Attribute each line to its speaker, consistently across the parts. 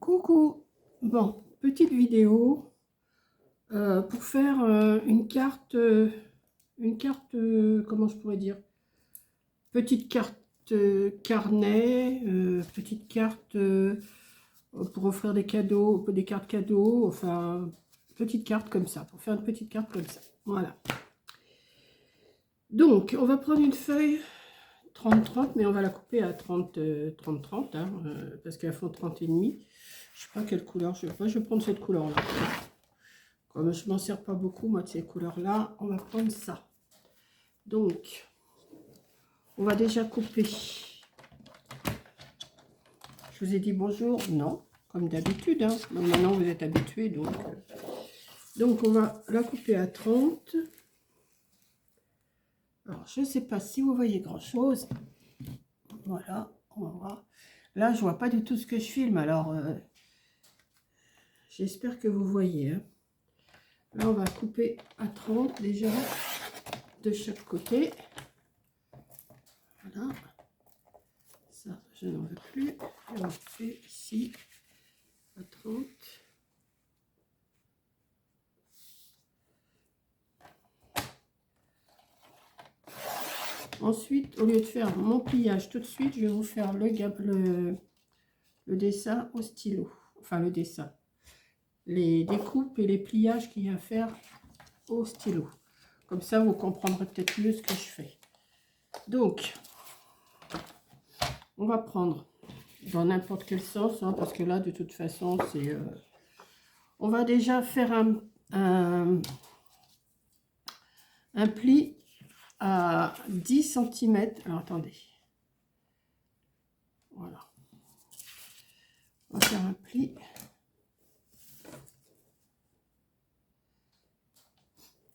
Speaker 1: Coucou, bon, petite vidéo pour faire comment je pourrais dire, petite carte carnet, petite carte pour offrir des cadeaux, des cartes cadeaux, enfin, petite carte comme ça, pour faire une petite carte comme ça, voilà. Donc, on va prendre une feuille 30-30, mais on va la couper à 30-30, hein, parce qu'elles font 30 et demi. Je sais pas quelle couleur je vais. Je vais prendre cette couleur là. Comme je m'en sers pas beaucoup moi de ces couleurs là, on va prendre ça. Donc on va déjà couper. Je vous ai dit bonjour, non, comme d'habitude, hein. Maintenant vous êtes habitués, donc on va la couper à 30. Alors je sais pas si vous voyez grand chose. Voilà, on va voir. Là je vois pas du tout ce que je filme, alors j'espère que vous voyez, hein. Là, on va couper à 30 déjà de chaque côté. Voilà. Ça, je n'en veux plus. Et on fait ici à 30. Ensuite, au lieu de faire mon pliage tout de suite, je vais vous faire le dessin au stylo. Enfin, le dessin. Les découpes et les pliages qu'il y a à faire au stylo. Comme ça, vous comprendrez peut-être mieux ce que je fais. Donc, on va prendre dans n'importe quel sens, hein, parce que là, de toute façon, c'est... on va déjà faire un pli à 10 cm. Alors, attendez. Voilà. On va faire un pli.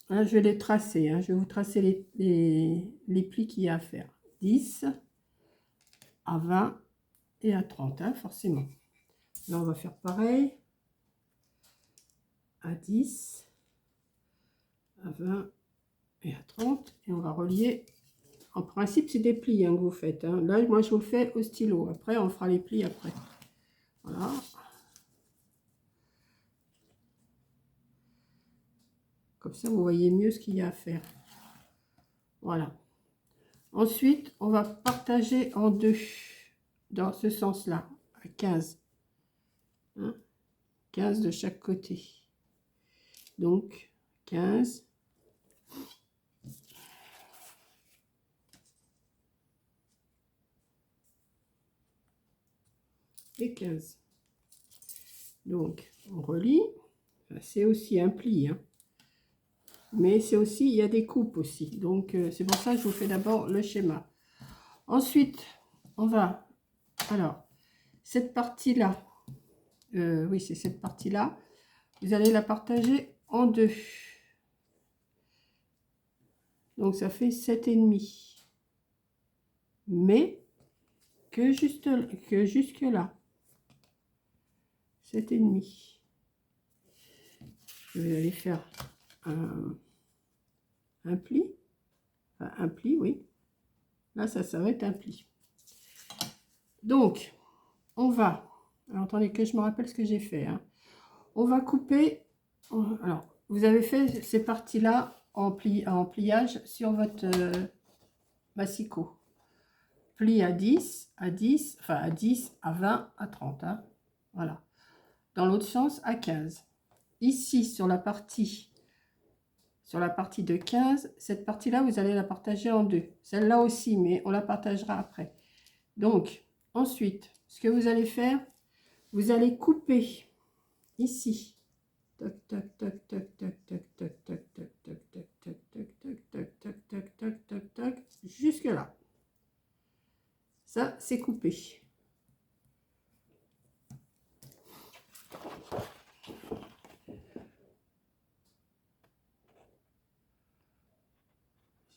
Speaker 1: Là, je vais les tracer, hein. Je vais vous tracer les plis qu'il y a à faire. 10 à 20 et à 30, hein, forcément. Là, on va faire pareil. À 10, à 20 et à 30. Et on va relier. En principe, c'est des plis, hein, que vous faites, hein. Là, moi, je vous le fais au stylo. Après, on fera les plis après. Voilà. Comme ça, vous voyez mieux ce qu'il y a à faire. Voilà. Ensuite, on va partager en deux. Dans ce sens-là. À 15. Hein, 15 de chaque côté. Donc, 15. Et 15. Donc, on relie. C'est aussi un pli, hein. Mais c'est aussi, il y a des coupes aussi. Donc, c'est pour ça que je vous fais d'abord le schéma. Ensuite, on va... Alors, cette partie-là, oui, c'est cette partie-là. Vous allez la partager en deux. Donc, ça fait 7,5. Mais que jusque là. 7,5. Je vais aller faire un pli. Enfin, un pli, oui. Là, ça va être un pli. Donc, on va... Alors, attendez que je me rappelle ce que j'ai fait, hein. On va couper... Alors, vous avez fait ces parties-là en pliage sur votre massicot. Pli à 10, enfin à 10, à 20, à 30. Hein. Voilà. Dans l'autre sens, à 15. Ici, sur la partie de 15, cette partie-là, vous allez la partager en deux. Celle-là aussi, mais on la partagera après. Donc, ensuite, ce que vous allez faire, vous allez couper ici. Tac, tac, tac, tac, tac, tac, tac, tac, tac, tac, tac, tac, tac, tac, tac, tac, tac, tac, tac, tac, jusque là. Ça, c'est coupé.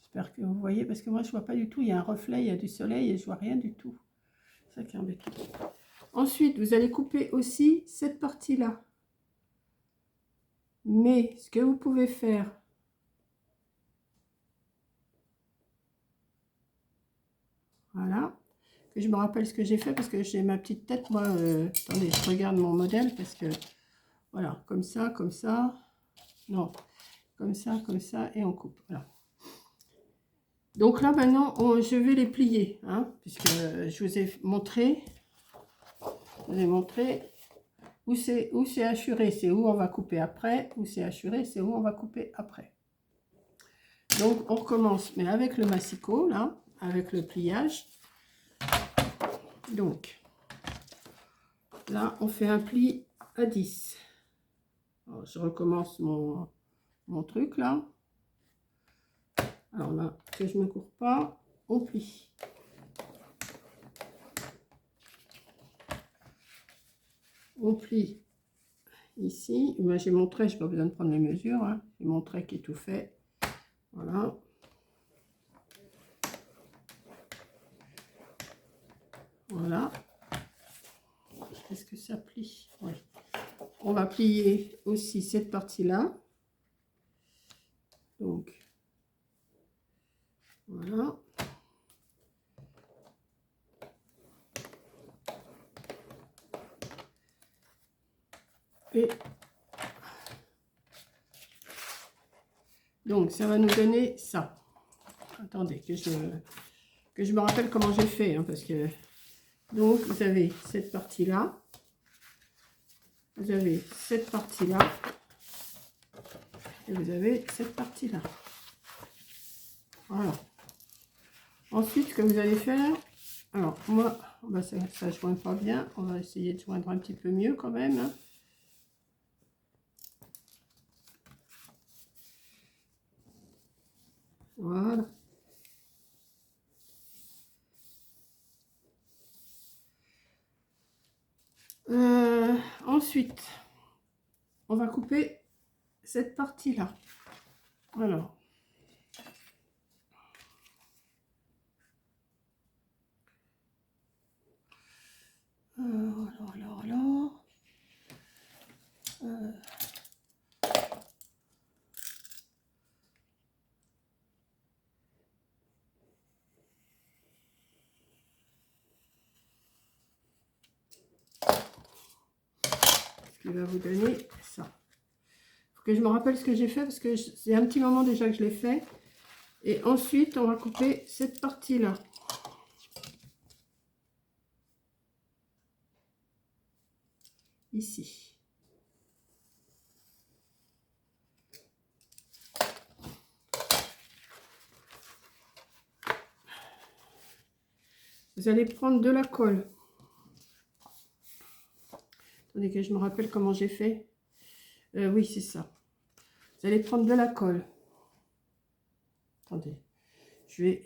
Speaker 1: J'espère que vous voyez, parce que moi, je vois pas du tout. Il y a un reflet, il y a du soleil et je vois rien du tout. C'est ça qui est embêtant. Ensuite, vous allez couper aussi cette partie-là. Mais ce que vous pouvez faire, voilà, que je me rappelle ce que j'ai fait, parce que j'ai ma petite tête, moi. Attendez, je regarde mon modèle, parce que, voilà, comme ça, non, comme ça, et on coupe, voilà. Donc là, maintenant, je vais les plier, hein, puisque je vous ai montré, où c'est hachuré, c'est où on va couper après, où c'est hachuré, c'est où on va couper après. Donc, on recommence, mais avec le massicot, là, avec le pliage. Donc, là, on fait un pli à 10. Alors, je recommence mon truc, là. Alors là, que je ne me cours pas, on plie. On plie ici. Ben, j'ai mon trait, je n'ai pas besoin de prendre les mesures. Hein. J'ai mon trait qui est tout fait. Voilà. Voilà. Est-ce que ça plie? Oui. On va plier aussi cette partie-là. Donc, voilà. Et donc, ça va nous donner ça. Attendez, que je me rappelle comment j'ai fait, hein, parce que... Donc, vous avez cette partie-là. Vous avez cette partie-là. Et vous avez cette partie-là. Voilà. Ensuite, ce que vous allez faire... Alors, moi, bah ça ne joint pas bien. On va essayer de joindre un petit peu mieux quand même. Hein. Voilà. Ensuite, on va couper cette partie-là. Alors. Alors. Ce qui va vous donner ça. Il faut que je me rappelle ce que j'ai fait, parce que c'est un petit moment déjà que je l'ai fait. Et ensuite, on va couper cette partie-là. Ici. Vous allez prendre de la colle. Attendez que je me rappelle comment j'ai fait. Oui, c'est ça. Vous allez prendre de la colle. Attendez. Je vais...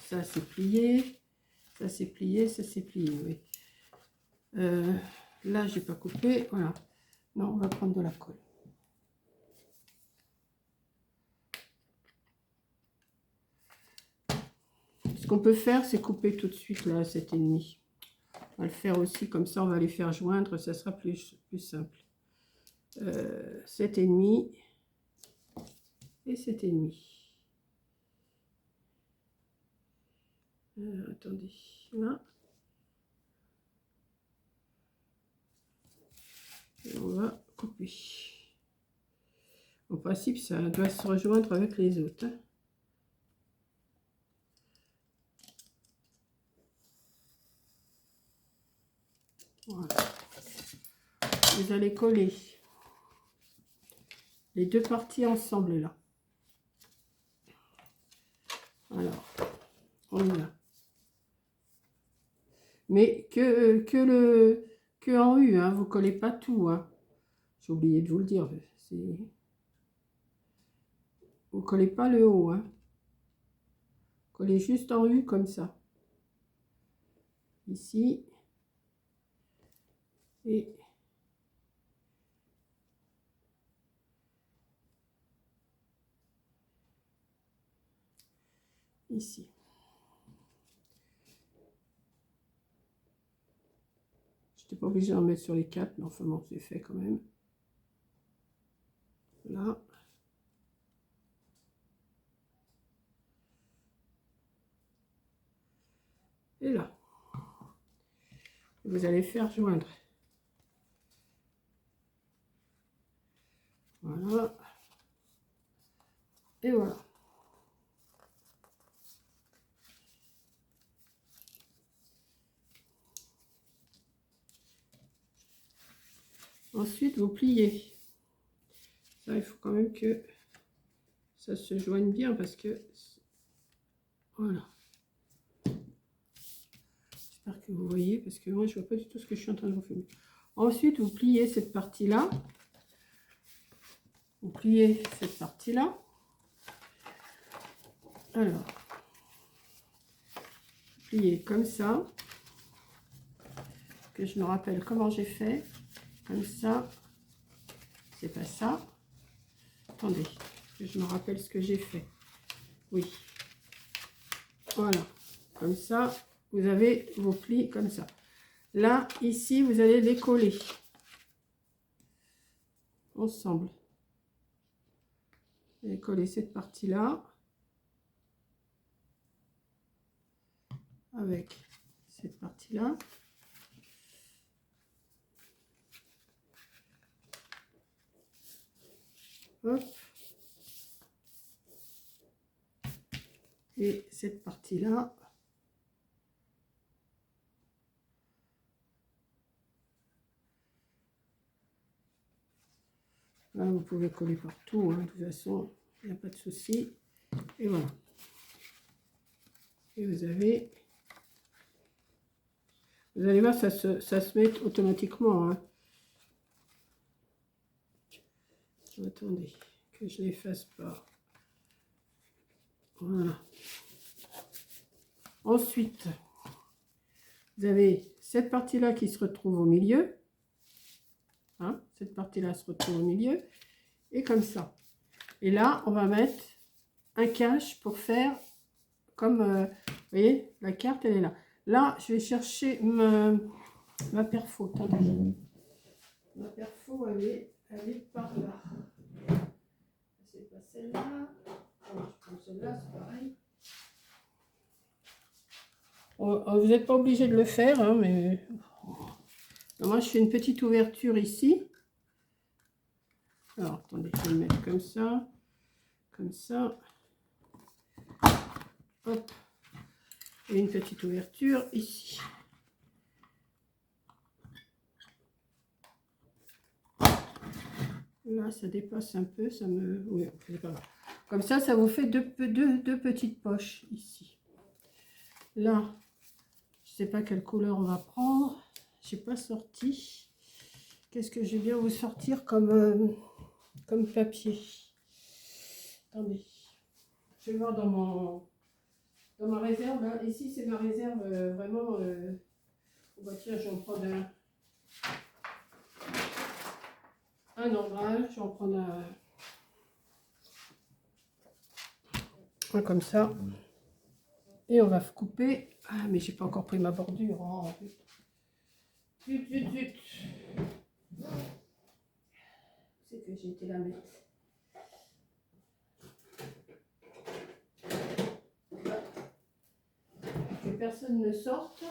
Speaker 1: ça, c'est plié. Ça, c'est plié. Ça, c'est plié, oui. Là, j'ai pas coupé. Voilà. Non, on va prendre de la colle. Ce qu'on peut faire, c'est couper tout de suite là, 7,5. On va le faire aussi, comme ça, on va les faire joindre. Ça sera plus simple. 7,5 et 7,5. Attendez, là. Et on va couper. En principe, ça doit se rejoindre avec les autres. Hein. Voilà. Vous allez coller les deux parties ensemble là. Alors, on y va. Mais que en U, hein, vous collez pas tout. Hein. J'ai oublié de vous le dire. Vous collez pas le haut. Hein. Collez juste en U comme ça. Ici. Et ici. Je n'étais pas obligée d'en mettre sur les 4, mais enfin bon, c'est fait quand même. Là. vous allez faire joindre. Voilà. Et voilà. Ensuite, vous pliez. Ça, il faut quand même que ça se joigne bien parce que... Voilà. J'espère que vous voyez parce que moi, je vois pas du tout ce que je suis en train de vous filmer. Ensuite, vous pliez cette partie-là. Vous pliez cette partie-là. Alors, pliez comme ça. Que je me rappelle comment j'ai fait. Comme ça. C'est pas ça. Attendez, que je me rappelle ce que j'ai fait. Oui. Voilà. Comme ça, vous avez vos plis comme ça. Là, ici, vous allez les coller. Ensemble. Vous allez coller cette partie-là. Avec cette partie-là. Hop. Et cette partie-là. Là, vous pouvez coller partout, hein, de toute façon, il n'y a pas de souci. Et voilà. Et vous avez... Vous allez voir, ça se met automatiquement. Hein. Attendez, que je ne l'efface pas. Voilà. Ensuite, vous avez cette partie-là qui se retrouve au milieu. Hein, cette partie-là se retrouve au milieu. Et comme ça. Et là, on va mettre un cache pour faire comme... vous voyez, la carte, elle est là. Là, je vais chercher ma perfo. Attendez. Ma perfo, elle est par là. C'est pas celle-là. Je prends celle-là, c'est pareil. Vous n'êtes pas obligé de le faire, hein, mais moi je fais une petite ouverture ici. Alors attendez, je vais le mettre comme ça, hop, et une petite ouverture ici. Là ça dépasse un peu, ça me... Oui, c'est pas grave. Comme ça, ça vous fait deux petites poches ici. Là, je sais pas quelle couleur on va prendre. J'ai pas sorti. Qu'est-ce que je vais bien vous sortir comme papier? Attendez. Je vais voir dans ma réserve. Là. Ici, c'est ma réserve vraiment. Oh bah tiens, je vais en prendre un normal. Je vais en prendre un comme ça. Et on va couper. Ah, mais j'ai pas encore pris ma bordure. Oh, zut. C'est que j'ai été la mettre. Que personne ne sorte.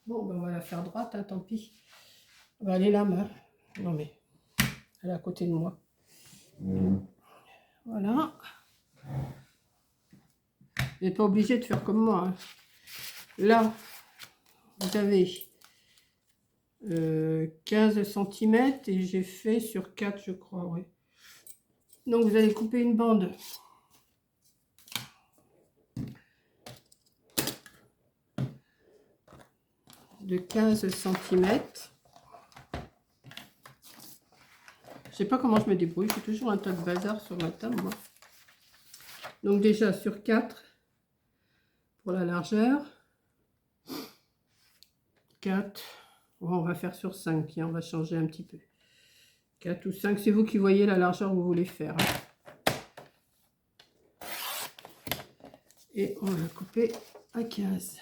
Speaker 1: Bon, ben on va la faire droite, hein, tant pis. Ben, elle est là, non mais, elle est à côté de moi. Voilà. Vous n'êtes pas obligé de faire comme moi. Hein. Là, vous avez 15 cm et j'ai fait sur 4, je crois, oui. Donc, vous allez couper une bande de 15 cm. Je sais pas comment je me débrouille, j'ai toujours un tas de bazar sur ma table, moi. Donc déjà sur 4 pour la largeur. 4, on va faire sur 5, on va changer un petit peu. 4 ou 5, c'est vous qui voyez la largeur que vous voulez faire. Et on va couper à 15.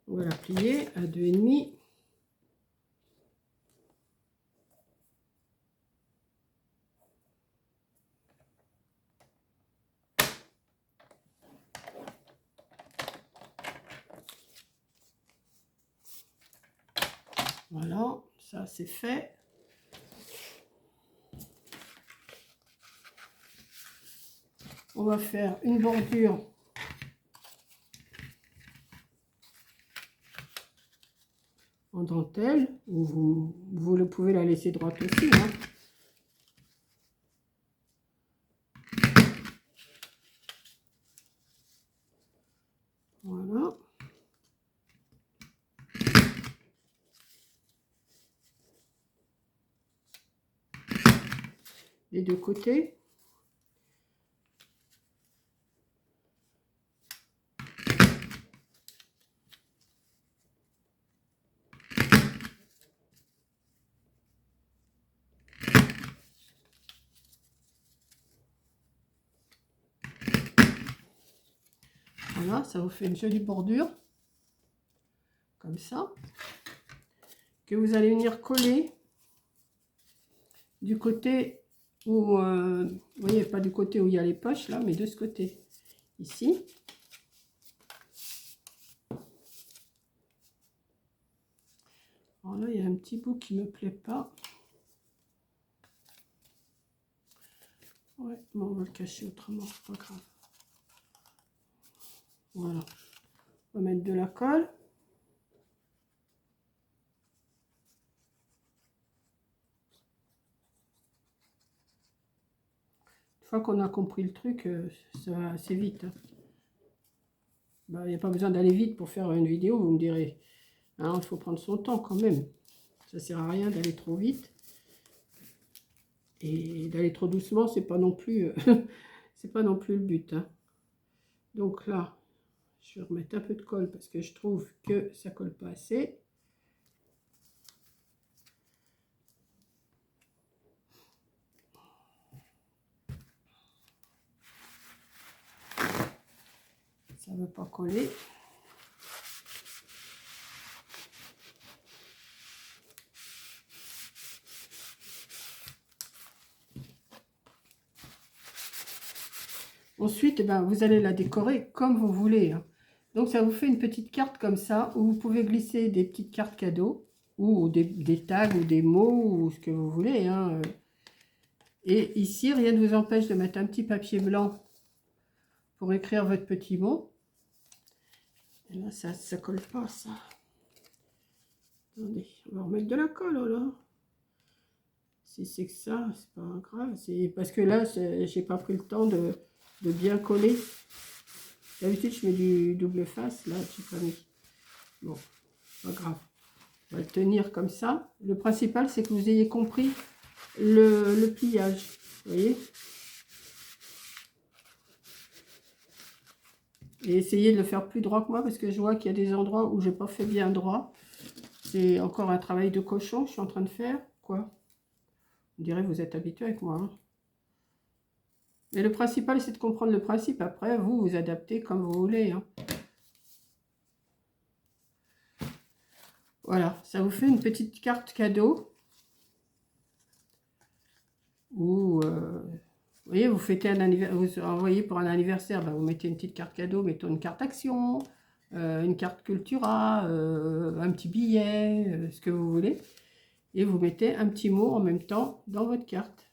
Speaker 1: On va la plier à 2,5. Voilà, ça c'est fait. On va faire une bordure en dentelle, ou vous pouvez la laisser droite aussi, hein. Voilà. Les deux côtés. Voilà, ça vous fait une jolie bordure, comme ça, que vous allez venir coller du côté où, vous voyez, pas du côté où il y a les poches là, mais de ce côté, ici. Alors là, il y a un petit bout qui me plaît pas. Ouais, bon, on va le cacher autrement, c'est pas grave. Voilà, on va mettre de la colle. Une fois qu'on a compris le truc, ça va assez vite, hein. Bah, il n'y a pas besoin d'aller vite pour faire une vidéo, vous me direz. Hein, il faut prendre son temps quand même. Ça sert à rien d'aller trop vite. Et d'aller trop doucement, c'est pas non plus c'est pas non plus le but, hein. Donc là, je vais remettre un peu de colle parce que je trouve que ça colle pas assez. Ça ne veut pas coller. Ensuite, eh ben, vous allez la décorer comme vous voulez, hein. Donc ça vous fait une petite carte comme ça, où vous pouvez glisser des petites cartes cadeaux, ou des tags, ou des mots, ou ce que vous voulez, hein. Et ici, rien ne vous empêche de mettre un petit papier blanc pour écrire votre petit mot. Et là, ça ne colle pas, ça. Attendez, on va remettre de la colle, là. Si c'est que ça, c'est pas grave. C'est parce que là, j'ai pas pris le temps de bien coller. D'habitude, je mets du double face. Là, j'ai pas mis. Bon, pas grave. On va le tenir comme ça. Le principal, c'est que vous ayez compris le pliage. Vous voyez? Et essayez de le faire plus droit que moi, parce que je vois qu'il y a des endroits où j'ai pas fait bien droit. C'est encore un travail de cochon que je suis en train de faire. Quoi? On dirait que vous êtes habitué avec moi, hein. Mais le principal, c'est de comprendre le principe. Après, vous vous adaptez comme vous voulez, hein. Voilà, ça vous fait une petite carte cadeau. Ou, vous voyez, vous fêtez un anniversaire, vous envoyez pour un anniversaire, bah, vous mettez une petite carte cadeau, mettons une carte action, une carte Cultura, un petit billet, ce que vous voulez. Et vous mettez un petit mot en même temps dans votre carte.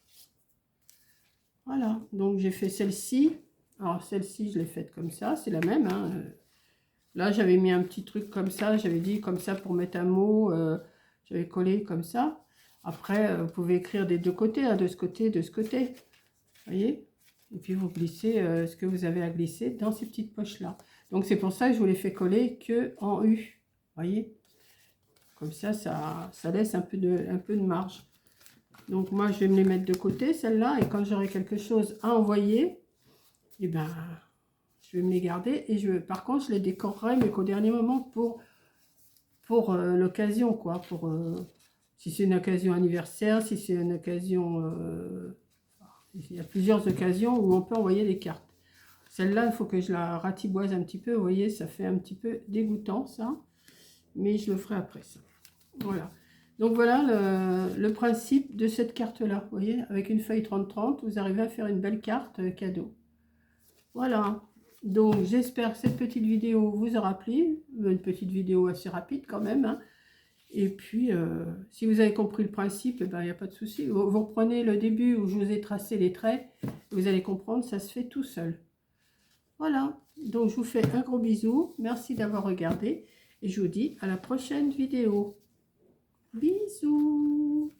Speaker 1: Voilà, donc j'ai fait celle-ci. Alors celle-ci, je l'ai faite comme ça, c'est la même, hein. Là, j'avais mis un petit truc comme ça, j'avais dit comme ça pour mettre un mot, j'avais collé comme ça. Après, vous pouvez écrire des deux côtés, hein, de ce côté, de ce côté. Vous voyez? Et puis vous glissez ce que vous avez à glisser dans ces petites poches-là. Donc c'est pour ça que je vous les fais coller que en U. Vous voyez? Comme ça, ça laisse un peu de marge. Donc moi, je vais me les mettre de côté, celles-là. Et quand j'aurai quelque chose à envoyer, eh ben, je vais me les garder. Et par contre, je les décorerai, mais qu'au dernier moment pour l'occasion, quoi. Si c'est une occasion anniversaire, si c'est une occasion... il y a plusieurs occasions où on peut envoyer des cartes. Celle-là, il faut que je la ratiboise un petit peu. Vous voyez, ça fait un petit peu dégoûtant, ça. Mais je le ferai après, ça. Voilà. Donc voilà le principe de cette carte-là. Vous voyez, avec une feuille 30-30, vous arrivez à faire une belle carte cadeau. Voilà. Donc j'espère que cette petite vidéo vous aura plu. Une petite vidéo assez rapide quand même, hein. Et puis, si vous avez compris le principe, il n'y a pas de souci. Vous reprenez le début où je vous ai tracé les traits, vous allez comprendre, ça se fait tout seul. Voilà, donc je vous fais un gros bisou. Merci d'avoir regardé et je vous dis à la prochaine vidéo. Bisous.